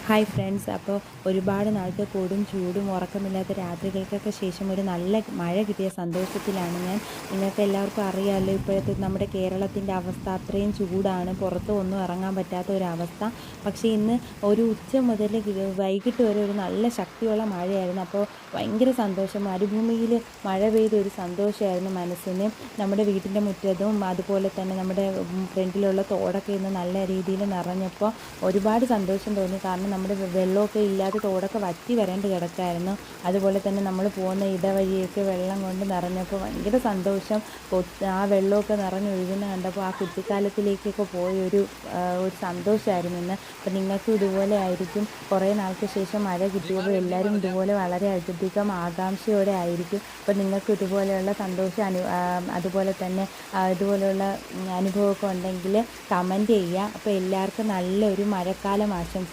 Hi friends, അപ്പോൾ ഒരുപാട് നാളത്തെ കൊടും ചൂടും ഉറക്കമില്ലാത്ത രാത്രികൾക്കൊക്കെ ശേഷം ഒരു നല്ല മഴ കിട്ടിയ സന്തോഷത്തിലാണ് ഞാൻ. നിങ്ങൾക്ക് എല്ലാവർക്കും അറിയാമല്ലോ, ഇപ്പോഴത്തെ നമ്മുടെ കേരളത്തിൻ്റെ അവസ്ഥ അത്രയും ചൂടാണ്, പുറത്ത് ഒന്നും ഇറങ്ങാൻ പറ്റാത്ത ഒരവസ്ഥ. പക്ഷേ ഇന്ന് ഒരു ഉച്ച മുതൽ വൈകിട്ട് വരെ ഒരു നല്ല ശക്തിയുള്ള മഴയായിരുന്നു. അപ്പോൾ ഭയങ്കര സന്തോഷം, മരുഭൂമിയിൽ മഴ പെയ്ത ഒരു സന്തോഷമായിരുന്നു മനസ്സിന്. നമ്മുടെ വീട്ടിൻ്റെ മുറ്റത്തും അതുപോലെ തന്നെ നമ്മുടെ ഫ്രണ്ടിലുള്ള തോടൊക്കെ ഇന്ന് നല്ല രീതിയിൽ നിറഞ്ഞപ്പോൾ ഒരുപാട് സന്തോഷം തോന്നി. കാരണം നമ്മുടെ വെള്ളമൊക്കെ ഇല്ലാതെ തോടൊക്കെ വറ്റി വരേണ്ട കിടക്കായിരുന്നു. അതുപോലെ തന്നെ നമ്മൾ പോകുന്ന ഇടവഴിയൊക്കെ വെള്ളം കൊണ്ട് നിറഞ്ഞപ്പോൾ ഭയങ്കര സന്തോഷം. ആ വെള്ളമൊക്കെ നിറഞ്ഞൊഴുകുന്ന കണ്ടപ്പോൾ ആ കുട്ടിക്കാലത്തിലേക്കൊക്കെ പോയൊരു സന്തോഷമായിരുന്നു ഇന്ന്. അപ്പം നിങ്ങൾക്കും ഇതുപോലെ ആയിരിക്കും. കുറേ നാൾക്ക് ശേഷം മഴ കിട്ടിയപ്പോൾ എല്ലാവരും ഇതുപോലെ വളരെ അധികം ആകാംക്ഷയോടെ ആയിരിക്കും. അപ്പം നിങ്ങൾക്കും ഇതുപോലെയുള്ള സന്തോഷം അതുപോലെ തന്നെ ഇതുപോലെയുള്ള അനുഭവമൊക്കെ ഉണ്ടെങ്കിൽ കമൻറ്റ് ചെയ്യുക. അപ്പോൾ എല്ലാവർക്കും നല്ലൊരു മഴക്കാലം ആശംസിക്കുന്നു.